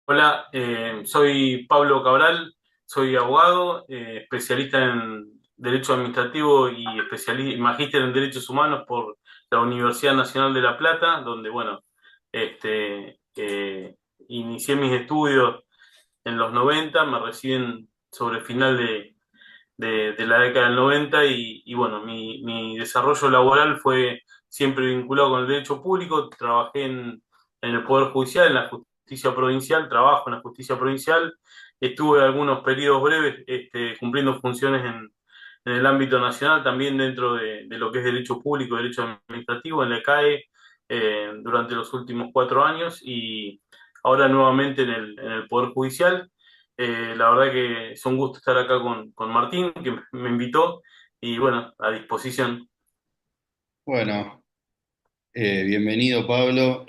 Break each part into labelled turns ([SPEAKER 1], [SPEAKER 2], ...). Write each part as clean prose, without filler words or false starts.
[SPEAKER 1] Hola, soy Pablo Cabral, soy abogado, especialista en Derecho Administrativo y magíster en Derechos Humanos por la Universidad Nacional de La Plata, donde, bueno, inicié mis estudios en los 90, me recibí sobre el final de la década del 90 y bueno, mi desarrollo laboral fue siempre vinculado con el derecho público. Trabajé en el Poder Judicial, en la justicia provincial, trabajo en la justicia provincial. Estuve algunos periodos breves cumpliendo funciones en el ámbito nacional, también dentro de lo que es derecho público, derecho administrativo, en la CAE, durante los últimos 4 años y ahora nuevamente en el Poder Judicial. La verdad que es un gusto estar acá con Martín, que me invitó, y bueno, a disposición.
[SPEAKER 2] Bueno, bienvenido Pablo.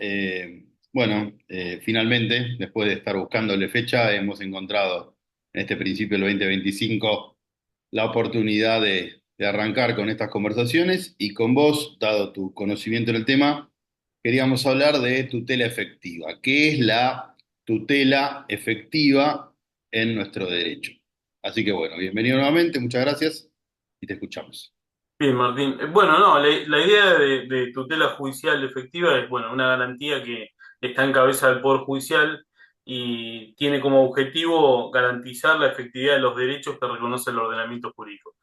[SPEAKER 2] Finalmente, después de estar buscándole fecha, hemos encontrado en este principio del 2025 la oportunidad de arrancar con estas conversaciones y con vos, dado tu conocimiento en el tema, queríamos hablar de tutela efectiva. ¿Qué es la tutela efectiva en nuestro derecho? Así que bueno, bienvenido nuevamente, muchas gracias y te escuchamos.
[SPEAKER 1] Bien, Martín. Bueno, no, la idea de tutela judicial efectiva es, bueno, una garantía que está en cabeza del Poder Judicial y tiene como objetivo garantizar la efectividad de los derechos que reconoce el ordenamiento jurídico.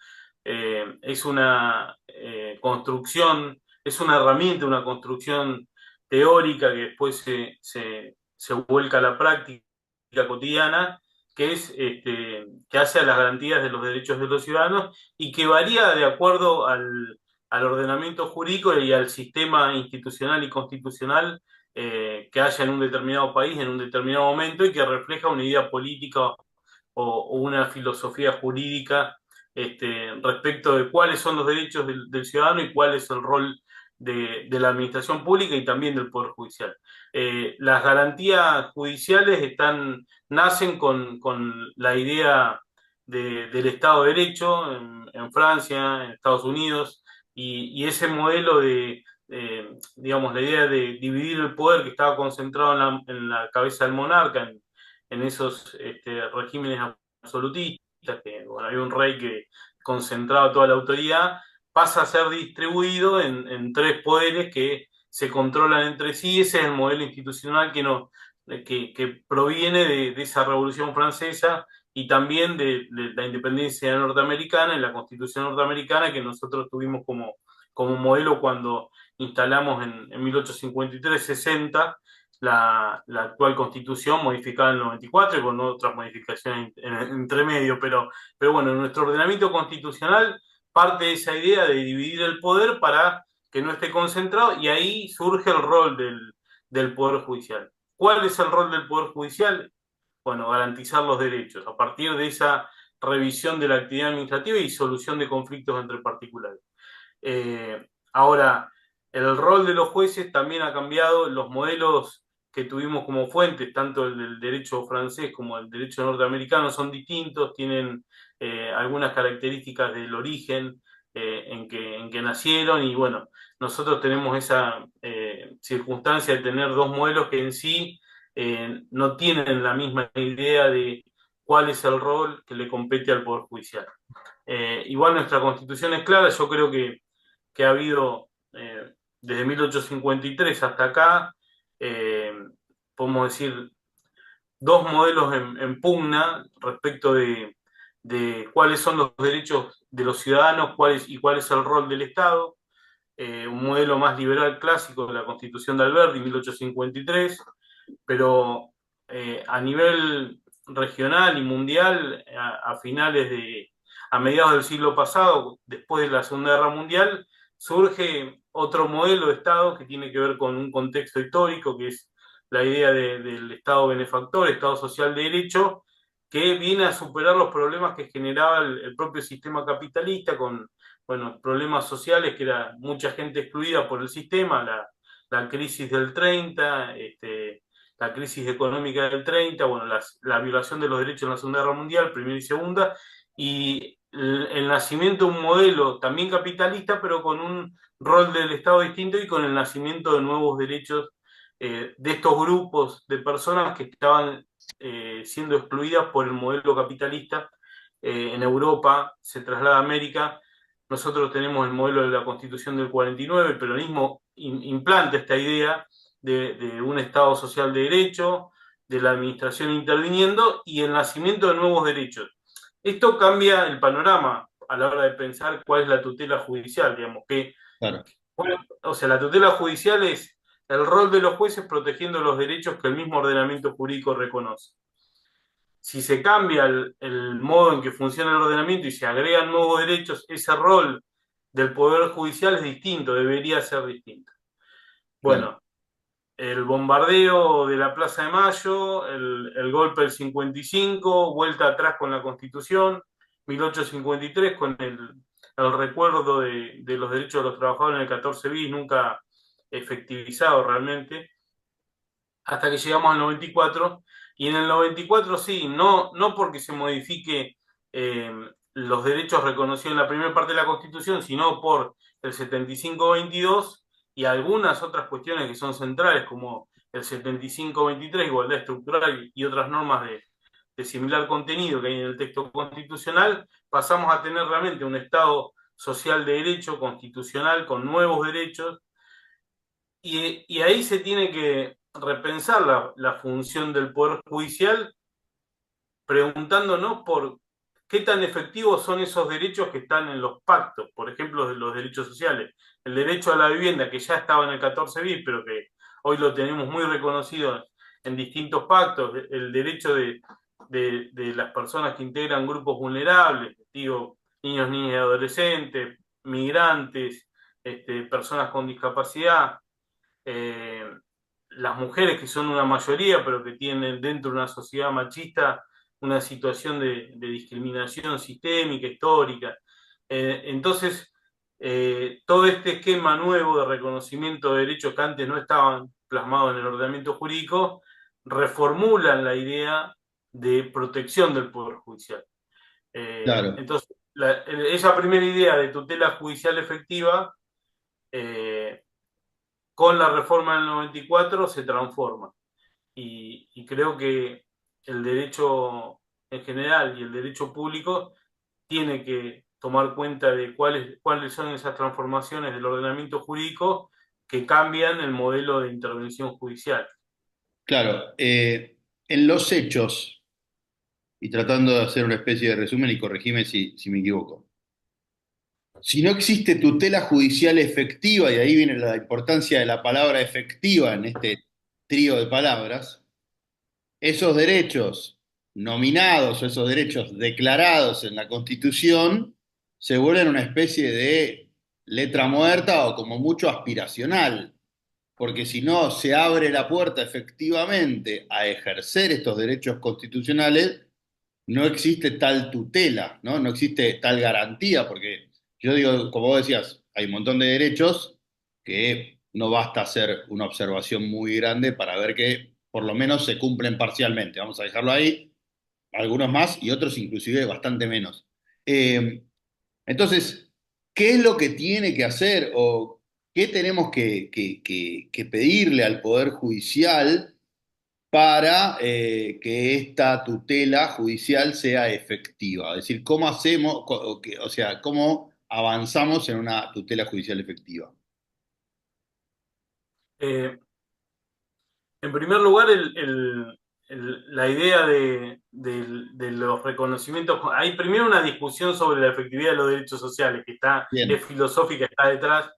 [SPEAKER 1] Es una construcción, es una herramienta, una construcción teórica que después se vuelca a la práctica cotidiana, que hace a las garantías de los derechos de los ciudadanos y que varía de acuerdo al ordenamiento jurídico y al sistema institucional y constitucional que haya en un determinado país en un determinado momento y que refleja una idea política o una filosofía jurídica respecto de cuáles son los derechos del ciudadano y cuál es el rol de la administración pública y también del Poder Judicial. Las garantías judiciales nacen con la idea del Estado de Derecho en Francia, en Estados Unidos, y ese modelo digamos, la idea de dividir el poder que estaba concentrado en la cabeza del monarca, en esos regímenes absolutistas, que bueno, había un rey que concentraba toda la autoridad, pasa a ser distribuido en tres poderes que se controlan entre sí. Ese es el modelo institucional que proviene de esa Revolución Francesa y también de la independencia norteamericana, en la Constitución norteamericana, que nosotros tuvimos como modelo cuando instalamos en 1853-60 la actual Constitución, modificada en el 94 y con otras modificaciones entre medio, pero bueno, nuestro ordenamiento constitucional parte de esa idea de dividir el poder para que no esté concentrado, y ahí surge el rol del Poder Judicial. ¿Cuál es el rol del Poder Judicial? Bueno, garantizar los derechos a partir de esa revisión de la actividad administrativa y solución de conflictos entre particulares. Ahora, el rol de los jueces también ha cambiado. Los modelos que tuvimos como fuentes, tanto el del derecho francés como el derecho norteamericano, son distintos, tienen algunas características del origen en que nacieron, y bueno, nosotros tenemos esa circunstancia de tener dos modelos que en sí no tienen la misma idea de cuál es el rol que le compete al Poder Judicial. Igual nuestra constitución es clara. Yo creo que ha habido desde 1853 hasta acá, eh, podemos decir, dos modelos en pugna respecto de cuáles son los derechos de los ciudadanos y cuál es el rol del Estado. Un modelo más liberal clásico de la Constitución de Alberti, 1853, pero a nivel regional y mundial, a mediados del siglo pasado, después de la Segunda Guerra Mundial, surge otro modelo de Estado que tiene que ver con un contexto histórico, que es la idea del Estado benefactor, Estado social de derecho, que viene a superar los problemas que generaba el propio sistema capitalista, con bueno, problemas sociales, que era mucha gente excluida por el sistema, la crisis del 30, la crisis económica del 30, bueno, la violación de los derechos en la Segunda Guerra Mundial, primera y segunda, y el nacimiento de un modelo también capitalista, pero con un rol del Estado distinto y con el nacimiento de nuevos derechos de estos grupos de personas que estaban siendo excluidas por el modelo capitalista. En Europa se traslada a América. Nosotros tenemos el modelo de la Constitución del 49, el peronismo implanta esta idea de un Estado social de derecho, de la administración interviniendo y el nacimiento de nuevos derechos. Esto cambia el panorama a la hora de pensar cuál es la tutela judicial, digamos, que,
[SPEAKER 2] Claro,
[SPEAKER 1] bueno, o sea, la tutela judicial es el rol de los jueces protegiendo los derechos que el mismo ordenamiento jurídico reconoce. Si se cambia el modo en que funciona el ordenamiento y se agregan nuevos derechos, ese rol del Poder Judicial es distinto, debería ser distinto.
[SPEAKER 2] claro.
[SPEAKER 1] Bueno, el bombardeo de la Plaza de Mayo, el golpe del 55, vuelta atrás con la Constitución, 1853 con el recuerdo de los derechos de los trabajadores en el 14 bis, nunca efectivizado realmente, hasta que llegamos al 94, y en el 94 sí, no porque se modifique eh, los derechos reconocidos en la primera parte de la Constitución, sino por el 75-22 y algunas otras cuestiones que son centrales, como el 75-23, igualdad estructural y otras normas de similar contenido que hay en el texto constitucional, pasamos a tener realmente un Estado social de derecho constitucional con nuevos derechos y ahí se tiene que repensar la función del Poder Judicial, preguntándonos por qué tan efectivos son esos derechos que están en los pactos, por ejemplo, de los derechos sociales. El derecho a la vivienda, que ya estaba en el 14 bis, pero que hoy lo tenemos muy reconocido en distintos pactos, el derecho de las personas que integran grupos vulnerables, digo, niños, niñas y adolescentes, migrantes, personas con discapacidad, eh, las mujeres que son una mayoría, pero que tienen dentro de una sociedad machista una situación de discriminación sistémica, histórica. Entonces, todo este esquema nuevo de reconocimiento de derechos que antes no estaban plasmados en el ordenamiento jurídico, reformulan la idea de protección del Poder Judicial.
[SPEAKER 2] Claro.
[SPEAKER 1] Entonces, esa primera idea de tutela judicial efectiva eh, con la reforma del 94 se transforma. Y creo que el derecho en general y el derecho público tiene que tomar cuenta de cuáles son esas transformaciones del ordenamiento jurídico que cambian el modelo de intervención judicial.
[SPEAKER 2] Claro, en los hechos, y tratando de hacer una especie de resumen y corregime si me equivoco, si no existe tutela judicial efectiva, y ahí viene la importancia de la palabra efectiva en este trío de palabras, esos derechos nominados o esos derechos declarados en la Constitución se vuelven una especie de letra muerta o como mucho aspiracional, porque si no se abre la puerta efectivamente a ejercer estos derechos constitucionales, no existe tal tutela, ¿no? No existe tal garantía, porque yo digo, como vos decías, hay un montón de derechos que no basta hacer una observación muy grande para ver que por lo menos se cumplen parcialmente. Vamos a dejarlo ahí, algunos más y otros inclusive bastante menos. Eh, entonces, ¿qué es lo que tiene que hacer o qué tenemos que pedirle al Poder Judicial para que esta tutela judicial sea efectiva? Es decir, ¿cómo hacemos, o sea, cómo avanzamos en una tutela judicial efectiva?
[SPEAKER 1] Eh, En primer lugar, la idea de los reconocimientos, hay primero una discusión sobre la efectividad de los derechos sociales, que es
[SPEAKER 2] Bien,
[SPEAKER 1] filosófica, está detrás,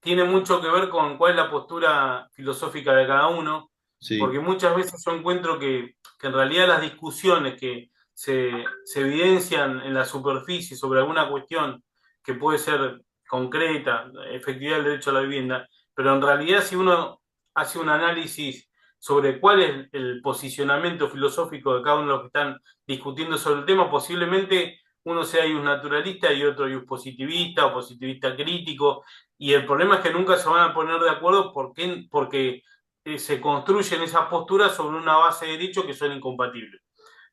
[SPEAKER 1] tiene mucho que ver con cuál es la postura filosófica de cada uno, porque
[SPEAKER 2] sí,
[SPEAKER 1] muchas veces yo encuentro que en realidad las discusiones que se evidencian en la superficie sobre alguna cuestión que puede ser concreta, efectividad del derecho a la vivienda, pero en realidad si uno hace un análisis sobre cuál es el posicionamiento filosófico de cada uno de los que están discutiendo sobre el tema, posiblemente uno sea un naturalista y otro un positivista o positivista crítico, y el problema es que nunca se van a poner de acuerdo porque se construyen esas posturas sobre una base de derechos que son incompatibles.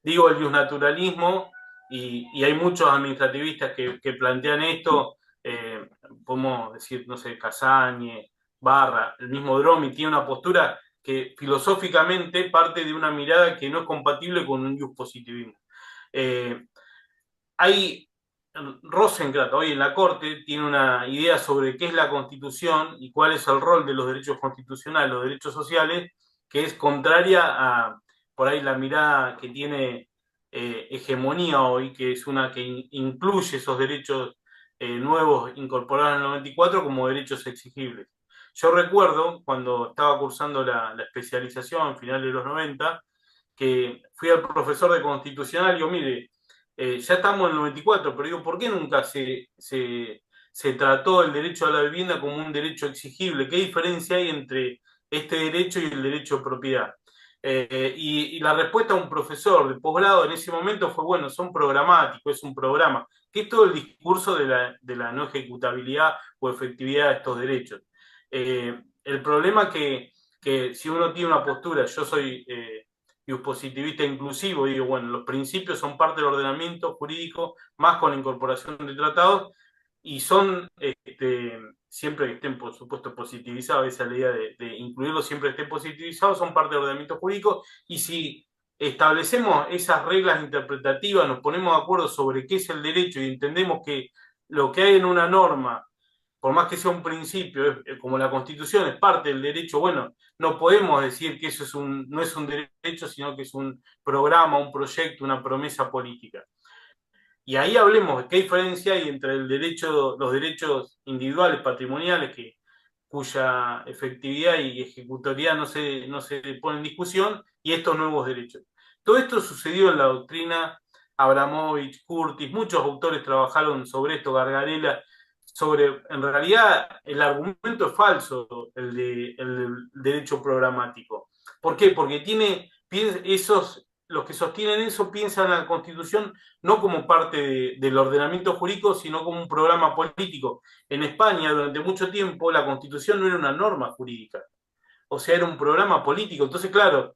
[SPEAKER 1] Digo el naturalismo, y hay muchos administrativistas que plantean esto, podemos decir, no sé, Casañe, Barra, el mismo Dromi, tiene una postura que filosóficamente parte de una mirada que no es compatible con un positivismo. Eh, hay Rosenkranz hoy en la Corte tiene una idea sobre qué es la Constitución y cuál es el rol de los derechos constitucionales, los derechos sociales, que es contraria a por ahí la mirada que tiene hegemonía hoy, que es una que incluye esos derechos nuevos incorporados en el 94 como derechos exigibles. Yo recuerdo cuando estaba cursando la especialización, a finales de los 90, que fui al profesor de constitucional y digo, mire, ya estamos en el 94, pero digo, ¿por qué nunca se trató el derecho a la vivienda como un derecho exigible? ¿Qué diferencia hay entre este derecho y el derecho de propiedad? Y la respuesta de un profesor de posgrado en ese momento fue, bueno, son programáticos, es un programa, que es todo el discurso de la no ejecutabilidad o efectividad de estos derechos. El problema que si uno tiene una postura, yo soy y un positivista inclusivo, digo, bueno, los principios son parte del ordenamiento jurídico, más con la incorporación de tratados, y son, siempre que estén, por supuesto, positivizados, esa es la idea de incluirlos siempre que estén positivizados, son parte del ordenamiento jurídico, y si establecemos esas reglas interpretativas, nos ponemos de acuerdo sobre qué es el derecho y entendemos que lo que hay en una norma por más que sea un principio, como la Constitución es parte del derecho, bueno, no podemos decir que eso no es un derecho, sino que es un programa, un proyecto, una promesa política. Y ahí hablemos de qué diferencia hay entre los derechos individuales, patrimoniales, cuya efectividad y ejecutoriedad no se pone en discusión, y estos nuevos derechos. Todo esto sucedió en la doctrina Abramovich, Curtis, muchos autores trabajaron sobre esto, Gargarella, en realidad el argumento es falso, el derecho programático. ¿Por qué? Porque los que sostienen eso piensan la Constitución no como parte del ordenamiento jurídico, sino como un programa político. En España, durante mucho tiempo, la Constitución no era una norma jurídica, o sea, era un programa político. Entonces, claro,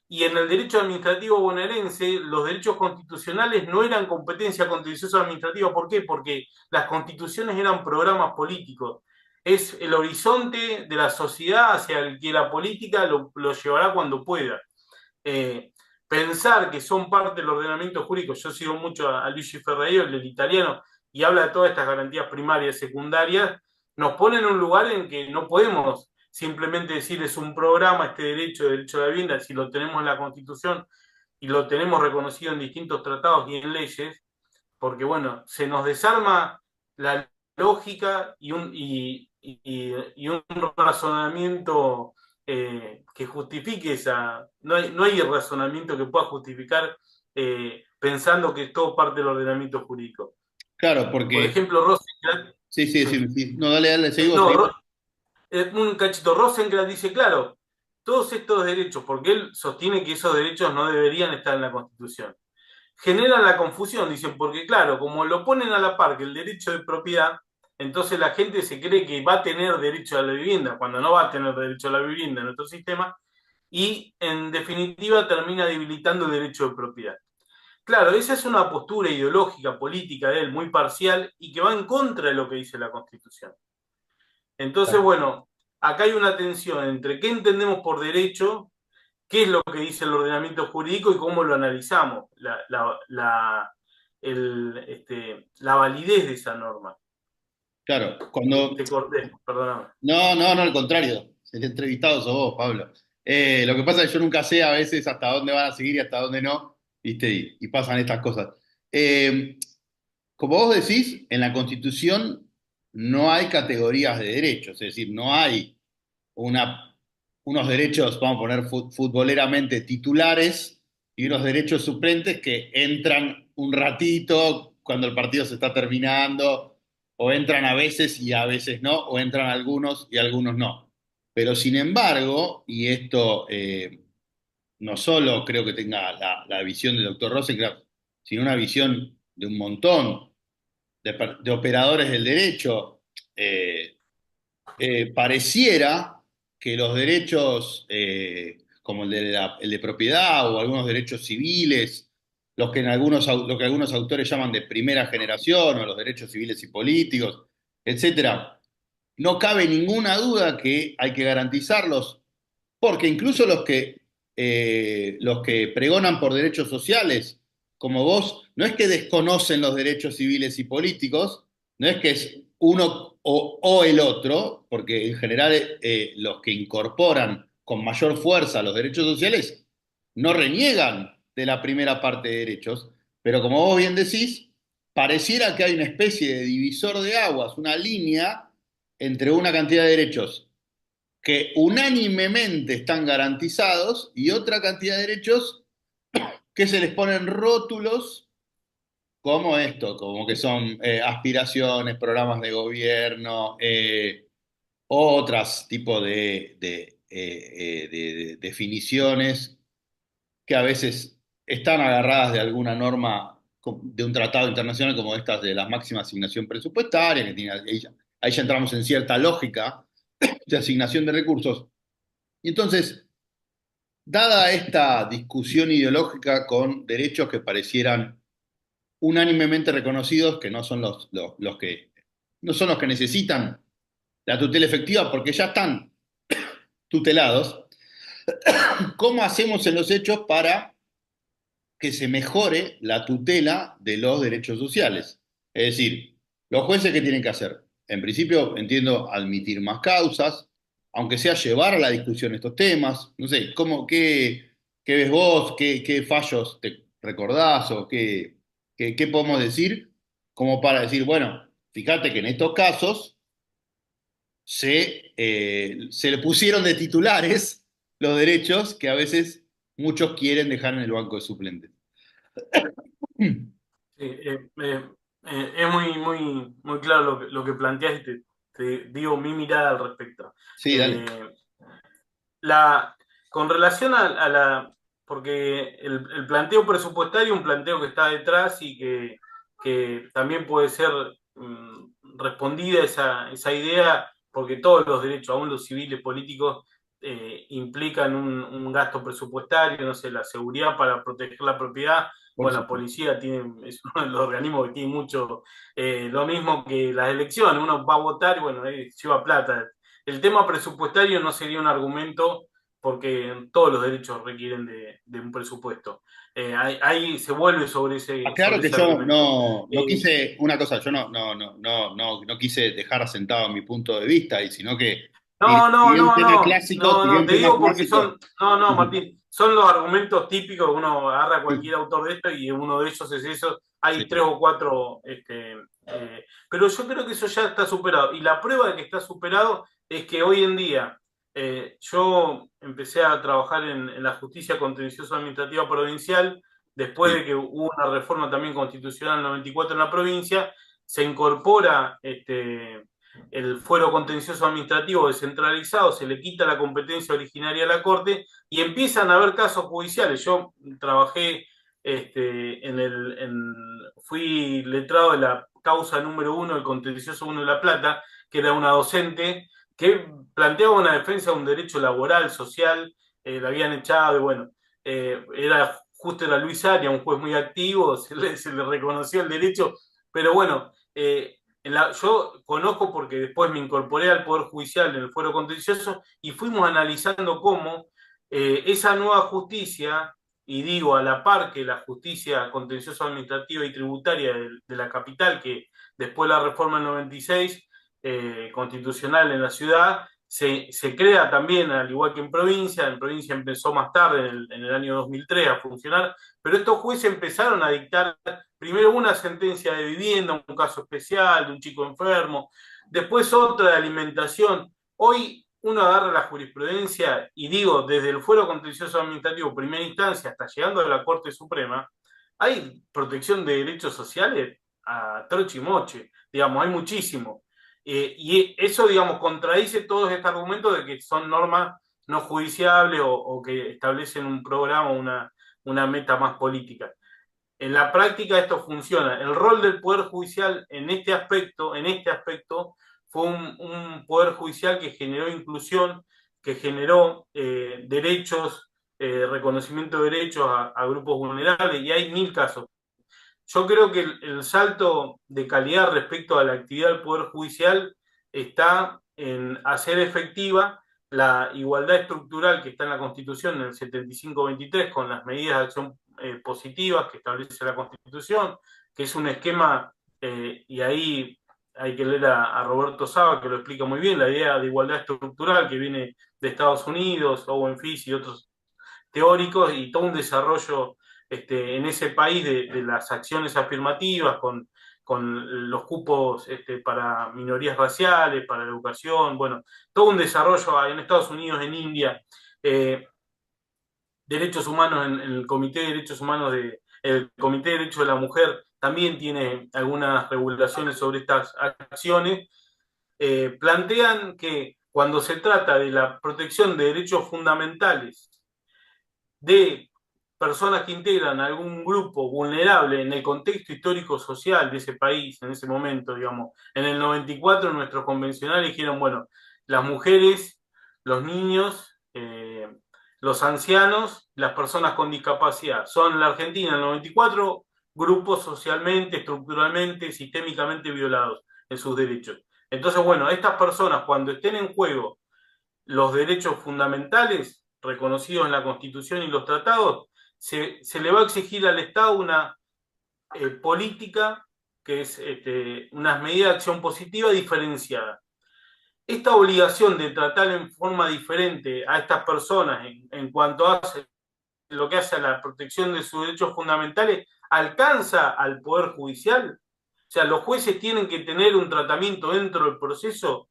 [SPEAKER 1] y en el derecho administrativo bonaerense, los derechos constitucionales no eran competencia contenciosa administrativa. ¿Por qué? Porque las constituciones eran programas políticos. Es el horizonte de la sociedad hacia el que la política lo llevará cuando pueda. Eh, Pensar que son parte del ordenamiento jurídico, yo sigo mucho a Luigi Ferreiro, el italiano, y habla de todas estas garantías primarias y secundarias, nos pone en un lugar en que no podemos simplemente decir es un programa este derecho a la vivienda, si lo tenemos en la Constitución y lo tenemos reconocido en distintos tratados y en leyes, porque bueno, se nos desarma la lógica y un razonamiento que justifique esa. No hay razonamiento que pueda justificar pensando que es todo parte del ordenamiento jurídico.
[SPEAKER 2] Claro,
[SPEAKER 1] Por
[SPEAKER 2] porque,
[SPEAKER 1] ejemplo, Rosenkranz,
[SPEAKER 2] sí, sí, sí, sí. No, dale, dale, seguimos,
[SPEAKER 1] no,
[SPEAKER 2] seguimos.
[SPEAKER 1] un cachito, Rosenkranz dice, claro, todos estos derechos, porque él sostiene que esos derechos no deberían estar en la Constitución, generan la confusión, dicen, porque claro, como lo ponen a la par que el derecho de propiedad, entonces la gente se cree que va a tener derecho a la vivienda, cuando no va a tener derecho a la vivienda en nuestro sistema, y en definitiva termina debilitando el derecho de propiedad. Claro, esa es una postura ideológica, política de él, muy parcial y que va en contra de lo que dice la Constitución. Entonces, bueno, acá hay una tensión entre qué entendemos por derecho, qué es lo que dice el ordenamiento jurídico y cómo lo analizamos, la validez de esa norma.
[SPEAKER 2] Claro, cuando,
[SPEAKER 1] Te corté, perdóname.
[SPEAKER 2] no, no, no, al contrario. El entrevistado sos vos, Pablo. Lo que pasa es que yo nunca sé a veces hasta dónde van a seguir y hasta dónde no, ¿viste? Y pasan estas cosas. Eh, Como vos decís, en la Constitución no hay categorías de derechos, es decir, no hay una, unos derechos, vamos a poner futboleramente titulares y unos derechos suplentes que entran un ratito cuando el partido se está terminando, o entran a veces y a veces no, o entran algunos y algunos no. Pero sin embargo, y esto no solo creo que tenga la visión del doctor Rosenkranz, sino una visión de un montón de operadores del derecho, pareciera que los derechos como el de propiedad o algunos derechos civiles, lo que algunos autores llaman de primera generación o los derechos civiles y políticos, etcétera, no cabe ninguna duda que hay que garantizarlos Porque incluso los que pregonan por derechos sociales, como vos, no es que desconocen los derechos civiles y políticos, no es que es uno o el otro, porque en general los que incorporan con mayor fuerza los derechos sociales no reniegan de la primera parte de derechos, pero como vos bien decís, pareciera que hay una especie de divisor de aguas, una línea entre una cantidad de derechos que unánimemente están garantizados y otra cantidad de derechos que se les ponen rótulos como esto, como que son aspiraciones, programas de gobierno, otros tipos de definiciones que a veces están agarradas de alguna norma de un tratado internacional como estas de la máxima asignación presupuestaria, que tiene, ahí ya entramos en cierta lógica de asignación de recursos. Y entonces, dada esta discusión ideológica con derechos que parecieran unánimemente reconocidos, que no son los que no son los que necesitan la tutela efectiva porque ya están tutelados, ¿cómo hacemos en los hechos para que se mejore la tutela de los derechos sociales? Es decir, los jueces, ¿qué tienen que hacer? En principio, entiendo, admitir más causas, aunque sea llevar a la discusión estos temas. No sé, qué ves vos? ¿Qué fallos te recordás? ¿O qué podemos decir? Como para decir, bueno, fíjate que en estos casos se le pusieron de titulares los derechos que a veces muchos quieren dejar en el banco de suplentes.
[SPEAKER 1] Sí, es muy claro lo que planteas y te digo mi mirada al respecto.
[SPEAKER 2] Sí, dale.
[SPEAKER 1] Eh, la, con relación a la, porque el planteo presupuestario es un planteo que está detrás y que también puede ser respondida esa idea, porque todos los derechos, aún los civiles, políticos, implican un gasto presupuestario, no sé, la seguridad para proteger la propiedad.
[SPEAKER 2] Por
[SPEAKER 1] Bueno, la
[SPEAKER 2] supuesto.
[SPEAKER 1] policía es uno de los organismos que tiene mucho, lo mismo que las elecciones, uno va a votar y bueno, lleva plata. El tema presupuestario no sería un argumento porque todos los derechos requieren de un presupuesto. Ahí se vuelve
[SPEAKER 2] Aclaro
[SPEAKER 1] sobre
[SPEAKER 2] que
[SPEAKER 1] ese
[SPEAKER 2] yo
[SPEAKER 1] argumento.
[SPEAKER 2] no
[SPEAKER 1] Eh,
[SPEAKER 2] quise, una cosa, yo no quise dejar asentado mi punto de vista, y sino que tiré un tema clásico, tiré un
[SPEAKER 1] te
[SPEAKER 2] tema
[SPEAKER 1] digo porque
[SPEAKER 2] clásico.
[SPEAKER 1] no, Martín, son los argumentos típicos que uno agarra a cualquier autor de esto y uno de ellos es eso. Hay
[SPEAKER 2] Sí,
[SPEAKER 1] tres o cuatro, pero yo creo que eso ya está superado. Y la prueba de que está superado es que hoy en día yo empecé a trabajar en la justicia contencioso administrativa provincial, después
[SPEAKER 2] sí,
[SPEAKER 1] de que hubo una reforma también constitucional en el 94 en la provincia, se incorpora el fuero contencioso administrativo descentralizado, se le quita la competencia originaria a la Corte y empiezan a haber casos judiciales. Yo trabajé, fui letrado de la causa número uno del contencioso uno de La Plata, que era una docente que planteaba una defensa de un derecho laboral, social, la habían echado y bueno, justo era Luis Aria, un juez muy activo, se le reconoció el derecho, pero bueno, yo conozco porque después me incorporé al Poder Judicial en el Fuero Contencioso y fuimos analizando cómo esa nueva justicia, y digo a la par que la justicia contencioso administrativa y tributaria de la capital, que después de la reforma del 96 constitucional en la ciudad, se crea también, al igual que en provincia empezó más tarde, en el año 2003 a funcionar, pero estos jueces empezaron a dictar primero una sentencia de vivienda, un caso especial de un chico enfermo, después otra de alimentación. Hoy uno agarra la jurisprudencia y digo, desde el fuero contencioso administrativo primera instancia hasta llegando a la Corte Suprema, hay protección de derechos sociales a troche y moche, digamos, hay muchísimo. Y eso, digamos, contradice todos estos argumentos de que son normas no judiciables o que establecen un programa, una meta más política. En la práctica esto funciona. El rol del Poder Judicial en este aspecto fue un Poder Judicial que generó inclusión, que generó derechos, reconocimiento de derechos a grupos vulnerables, y hay mil casos. Yo creo que el salto de calidad respecto a la actividad del Poder Judicial está en hacer efectiva la igualdad estructural que está en la Constitución en el 75-23 con las medidas de acción positivas que establece la Constitución, que es un esquema, y ahí hay que leer a Roberto Saba, que lo explica muy bien, la idea de igualdad estructural que viene de Estados Unidos, Owen Fitch y otros teóricos, y todo un desarrollo en ese país de las acciones afirmativas con los cupos para minorías raciales, para la educación, bueno, todo un desarrollo en Estados Unidos, en India, eh, derechos humanos en el Comité de Derechos Humanos el Comité de Derechos de la Mujer también tiene algunas regulaciones sobre estas acciones. Plantean que cuando se trata de la protección de derechos fundamentales de personas que integran algún grupo vulnerable en el contexto histórico-social de ese país, en ese momento, digamos. En el 94 nuestros convencionales dijeron, bueno, las mujeres, los niños, los ancianos, las personas con discapacidad. Son en la Argentina, en el 94, grupos socialmente, estructuralmente, sistémicamente violados en sus derechos. Entonces, bueno, estas personas cuando estén en juego los derechos fundamentales reconocidos en la Constitución y los tratados, se le va a exigir al Estado una política que es unas medidas de acción positiva diferenciada. Esta obligación de tratar en forma diferente a estas personas en cuanto a lo que hace a la protección de sus derechos fundamentales alcanza al Poder Judicial. O sea, los jueces tienen que tener un tratamiento dentro del proceso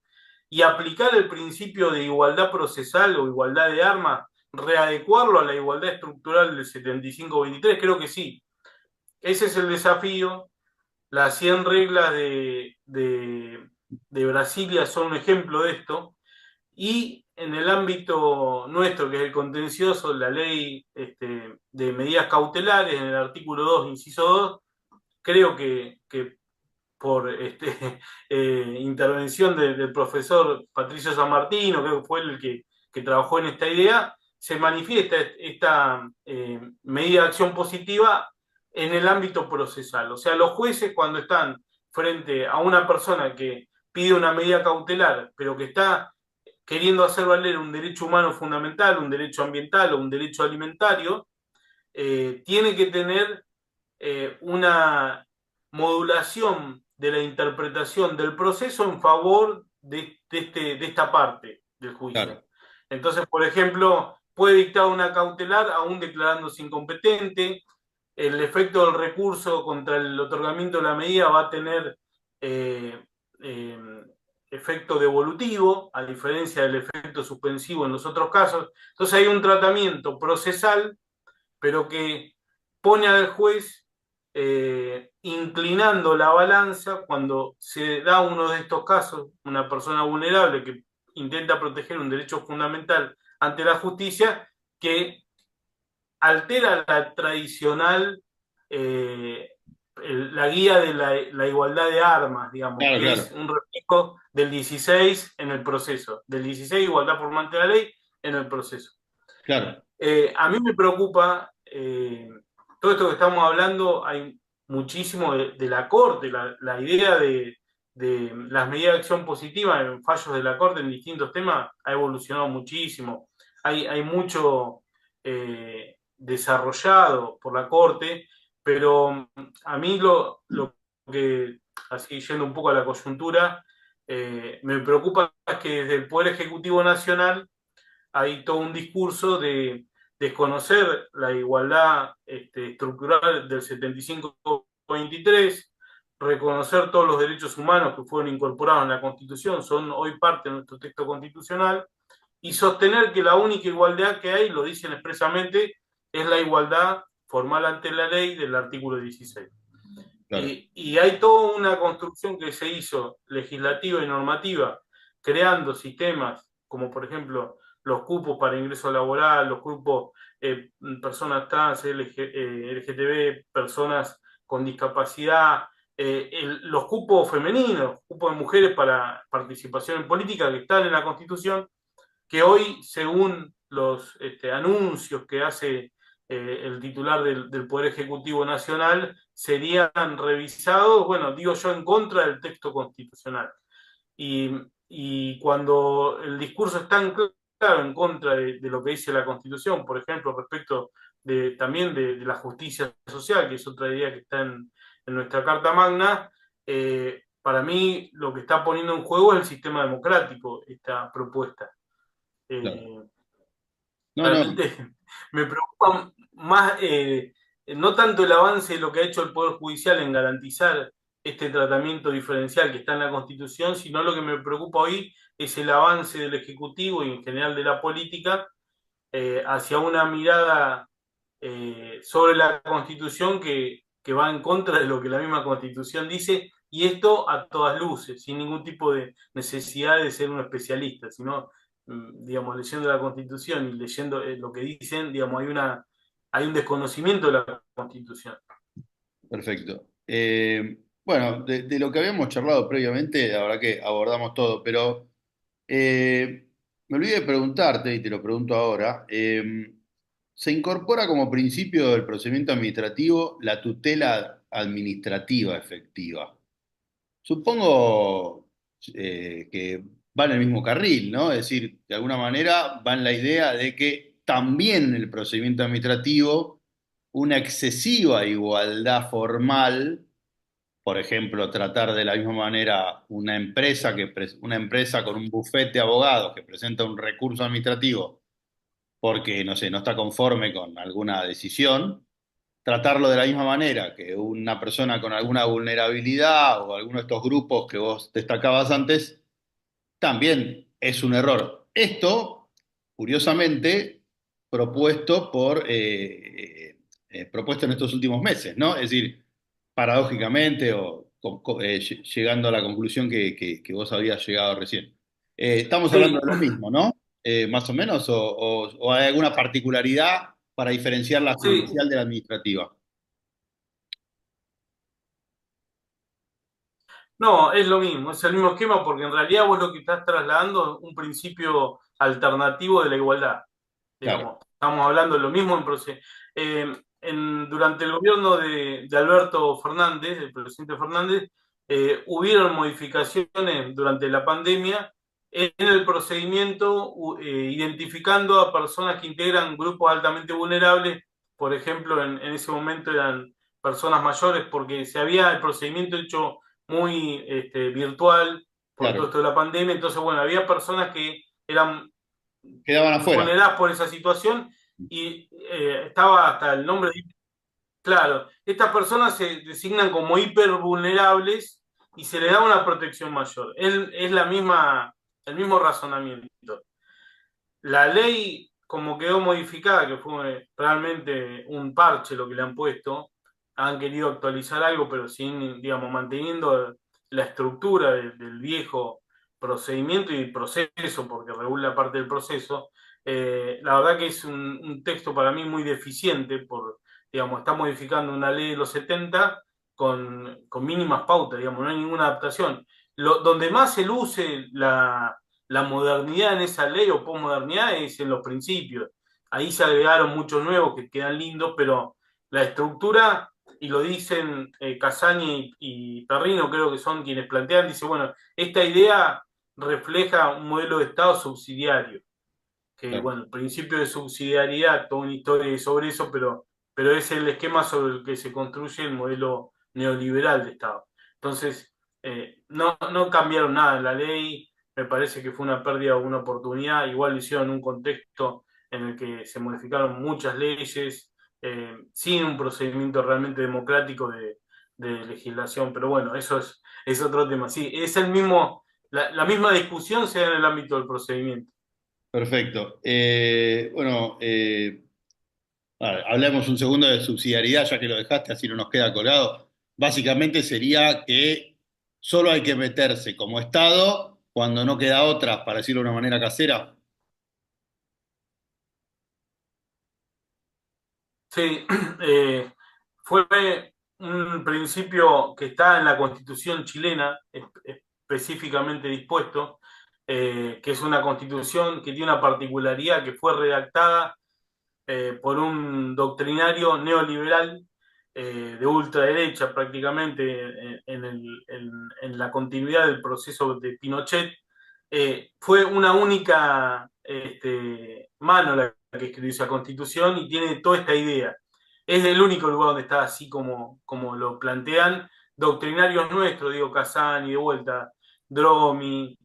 [SPEAKER 1] y aplicar el principio de igualdad procesal o igualdad de armas, readecuarlo a la igualdad estructural del 75-23, creo que sí. Ese es el desafío. Las 100 reglas de Brasilia son un ejemplo de esto. Y en el ámbito nuestro, que es el contencioso, la ley de medidas cautelares, en el artículo 2 inciso 2, creo que por intervención del profesor Patricio San Martino, creo que fue el que trabajó en esta idea, se manifiesta esta medida de acción positiva en el ámbito procesal. O sea, los jueces cuando están frente a una persona que pide una medida cautelar, pero que está queriendo hacer valer un derecho humano fundamental, un derecho ambiental o un derecho alimentario, tiene que tener una modulación de la interpretación del proceso en favor de esta parte del juicio.
[SPEAKER 2] Claro,
[SPEAKER 1] Entonces, por ejemplo, puede dictar una cautelar aún declarándose incompetente, el efecto del recurso contra el otorgamiento de la medida va a tener eh, eh, efecto devolutivo, a diferencia del efecto suspensivo en los otros casos. Entonces hay un tratamiento procesal, pero que pone al juez inclinando la balanza cuando se da uno de estos casos, una persona vulnerable que intenta proteger un derecho fundamental ante la justicia, que altera la tradicional, eh, la guía de la igualdad de armas, digamos,
[SPEAKER 2] claro,
[SPEAKER 1] que es
[SPEAKER 2] claro,
[SPEAKER 1] un reflejo del 16 en el proceso, del 16 igualdad por ante la ley en el proceso.
[SPEAKER 2] claro,
[SPEAKER 1] A mí me preocupa todo esto que estamos hablando, hay muchísimo de la Corte, la idea de las medidas de acción positiva en fallos de la Corte en distintos temas ha evolucionado muchísimo. Hay mucho desarrollado por la Corte, pero a mí lo que, así yendo un poco a la coyuntura, me preocupa es que desde el Poder Ejecutivo Nacional hay todo un discurso de desconocer la igualdad estructural del 75-23, reconocer todos los derechos humanos que fueron incorporados en la Constitución, son hoy parte de nuestro texto constitucional, y sostener que la única igualdad que hay, lo dicen expresamente, es la igualdad formal ante la ley del artículo 16.
[SPEAKER 2] claro.
[SPEAKER 1] Y hay toda una construcción que se hizo legislativa y normativa, creando sistemas como por ejemplo los cupos para ingreso laboral, los grupos personas trans, LGTB, personas con discapacidad, los cupos femeninos, cupos de mujeres para participación en política que están en la Constitución, que hoy, según los anuncios que hace el titular del Poder Ejecutivo Nacional, serían revisados, bueno, digo yo, en contra del texto constitucional. Y, y cuando el discurso es tan claro, en contra de lo que dice la Constitución, por ejemplo, respecto también de la justicia social, que es otra idea que está en nuestra Carta Magna. Para mí lo que está poniendo en juego es el sistema democrático, esta propuesta.
[SPEAKER 2] Claro.
[SPEAKER 1] Eh,
[SPEAKER 2] No, no,
[SPEAKER 1] Realmente me preocupa más, no tanto el avance de lo que ha hecho el Poder Judicial en garantizar este tratamiento diferencial que está en la Constitución, sino lo que me preocupa hoy es el avance del Ejecutivo y en general de la política hacia una mirada sobre la Constitución que va en contra de lo que la misma Constitución dice, y esto a todas luces, sin ningún tipo de necesidad de ser un especialista, sino, digamos, leyendo la Constitución y leyendo lo que dicen, digamos, hay un desconocimiento de la Constitución.
[SPEAKER 2] perfecto. Bueno, de lo que habíamos charlado previamente, la verdad que abordamos todo, pero me olvidé de preguntarte, y te lo pregunto ahora, se incorpora como principio del procedimiento administrativo la tutela administrativa efectiva. Supongo que va en el mismo carril, ¿no? Es decir, de alguna manera va en la idea de que también en el procedimiento administrativo una excesiva igualdad formal, por ejemplo, tratar de la misma manera una empresa con un bufete de abogados que presenta un recurso administrativo porque, no sé, no está conforme con alguna decisión, tratarlo de la misma manera que una persona con alguna vulnerabilidad o alguno de estos grupos que vos destacabas antes, también es un error. Esto, curiosamente, propuesto propuesto en estos últimos meses, ¿no? Es decir, paradójicamente o llegando a la conclusión que vos habías llegado recién. Estamos hablando
[SPEAKER 1] Sí,
[SPEAKER 2] de lo mismo, ¿no? Más o menos, o hay alguna particularidad para diferenciar la
[SPEAKER 1] sí,
[SPEAKER 2] judicial de la administrativa.
[SPEAKER 1] no, es lo mismo, es el mismo esquema porque en realidad vos lo que estás trasladando es un principio alternativo de la igualdad.
[SPEAKER 2] Claro,
[SPEAKER 1] Digamos, estamos hablando de lo mismo en proceso. Durante el gobierno de Alberto Fernández, el presidente Fernández, hubieron modificaciones durante la pandemia en el procedimiento, identificando a personas que integran grupos altamente vulnerables. Por ejemplo, en ese momento eran personas mayores, porque se había el procedimiento hecho muy virtual por todo
[SPEAKER 2] claro.
[SPEAKER 1] esto de la pandemia. Entonces, bueno, había personas que eran
[SPEAKER 2] Quedaban afuera.
[SPEAKER 1] vulneradas por esa situación y estaba hasta el nombre de... Claro, estas personas se designan como hipervulnerables y se les da una protección mayor. Es la misma, el mismo razonamiento. La ley, como quedó modificada, que fue realmente un parche lo que le han puesto, han querido actualizar algo, pero sin, digamos, manteniendo la estructura del viejo procedimiento y proceso, porque regula parte del proceso. La verdad que es un texto para mí muy deficiente, digamos, está modificando una ley de los 70 con mínimas pautas, digamos, no hay ninguna adaptación. Donde más se luce la modernidad en esa ley o posmodernidad es en los principios. Ahí se agregaron muchos nuevos que quedan lindos, pero la estructura, y lo dicen Casaña y Perrino, creo que son quienes plantean, dice, bueno, esta idea refleja un modelo de Estado subsidiario, que
[SPEAKER 2] Claro.
[SPEAKER 1] bueno, el principio de subsidiariedad, toda una historia sobre eso, pero es el esquema sobre el que se construye el modelo neoliberal de Estado. Entonces, no cambiaron nada en la ley, me parece que fue una pérdida o una oportunidad, igual lo hicieron en un contexto en el que se modificaron muchas leyes, sin un procedimiento realmente democrático de legislación, pero bueno, eso es otro tema. Sí, es el mismo, la misma discusión se da en el ámbito del procedimiento.
[SPEAKER 2] Perfecto. Bueno, hablemos un segundo de subsidiariedad, ya que lo dejaste, así no nos queda colado. Básicamente sería que solo hay que meterse como Estado cuando no queda otra, para decirlo de una manera casera.
[SPEAKER 1] Sí, eh, fue un principio que está en la Constitución chilena, específicamente dispuesto, que es una constitución que tiene una particularidad que fue redactada por un doctrinario neoliberal de ultraderecha prácticamente en la continuidad del proceso de Pinochet. Fue una única Mano la que escribió esa constitución y tiene toda esta idea. Es el único lugar donde está así como lo plantean doctrinarios nuestros, digo, Casani, de vuelta, Dromi,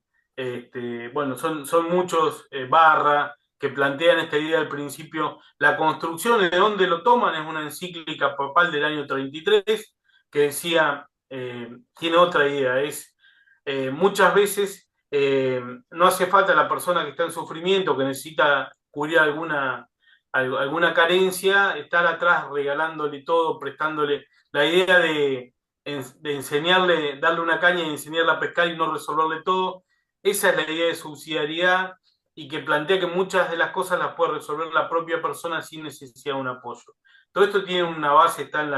[SPEAKER 1] bueno, son muchos, Barra, que plantean esta idea del principio. La construcción, de dónde lo toman, es una encíclica papal del año 33 que decía, tiene otra idea, es muchas veces no hace falta la persona que está en sufrimiento, que necesita cubrir alguna carencia, estar atrás regalándole todo, prestándole la idea de enseñarle, darle una caña y enseñarle a pescar y no resolverle todo. Esa es la idea de subsidiariedad y que plantea que muchas de las cosas las puede resolver la propia persona sin necesidad de un apoyo. Todo esto tiene una base, está en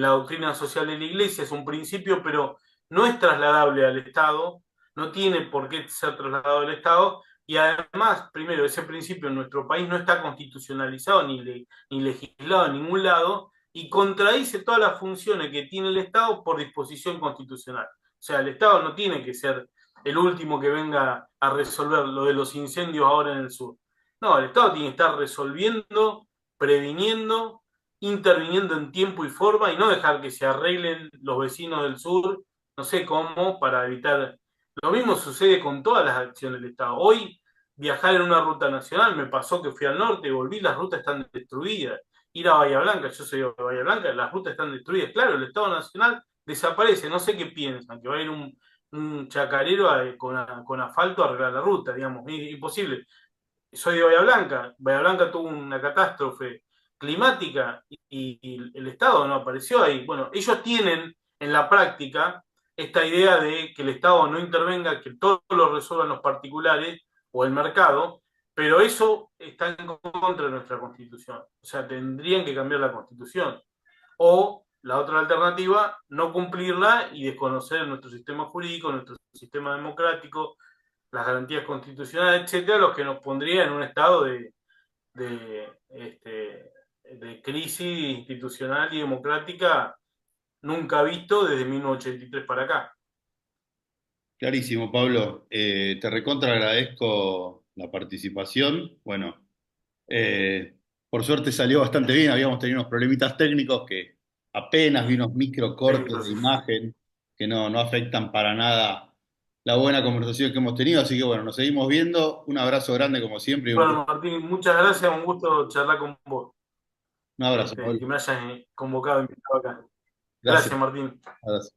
[SPEAKER 1] la doctrina social de la Iglesia, es un principio, pero no es trasladable al Estado, no tiene por qué ser trasladado al Estado, y además, primero, ese principio en nuestro país no está constitucionalizado ni legislado en ningún lado, y contradice todas las funciones que tiene el Estado por disposición constitucional. O sea, el Estado no tiene que ser el último que venga a resolver lo de los incendios ahora en el sur. No, el Estado tiene que estar resolviendo, previniendo, interviniendo en tiempo y forma y no dejar que se arreglen los vecinos del sur, no sé cómo, para evitar. Lo mismo sucede con todas las acciones del Estado. Hoy viajar en una ruta nacional, me pasó que fui al norte y volví, las rutas están destruidas. Ir a Bahía Blanca, yo soy de Bahía Blanca, las rutas están destruidas. Claro, el Estado Nacional desaparece, no sé qué piensan, que va a ir un chacarero con asfalto a arreglar la ruta, digamos, imposible. Soy de Bahía Blanca, Bahía Blanca tuvo una catástrofe climática y el Estado no apareció ahí. Bueno, ellos tienen en la práctica esta idea de que el Estado no intervenga, que todo lo resuelvan los particulares o el mercado, pero eso está en contra de nuestra Constitución. O sea, tendrían que cambiar la Constitución. O la otra alternativa, no cumplirla y desconocer nuestro sistema jurídico, nuestro sistema democrático, las garantías constitucionales, etcétera, los que nos pondría en un estado de crisis institucional y democrática nunca visto desde 1983 para acá.
[SPEAKER 2] Clarísimo, Pablo. Te recontra agradezco la participación. Bueno, por suerte salió bastante bien. Habíamos tenido unos problemitas técnicos que apenas vi unos micro cortes de imagen que no afectan para nada la buena conversación que hemos tenido. Así que bueno, nos seguimos viendo. Un abrazo grande como siempre y
[SPEAKER 1] Bueno, Martín, muchas gracias, un gusto charlar con vos,
[SPEAKER 2] un abrazo, Pablo.
[SPEAKER 1] que me hayas convocado e invitado acá.
[SPEAKER 2] Gracias.
[SPEAKER 1] Gracias, Martín.
[SPEAKER 2] Abrazo.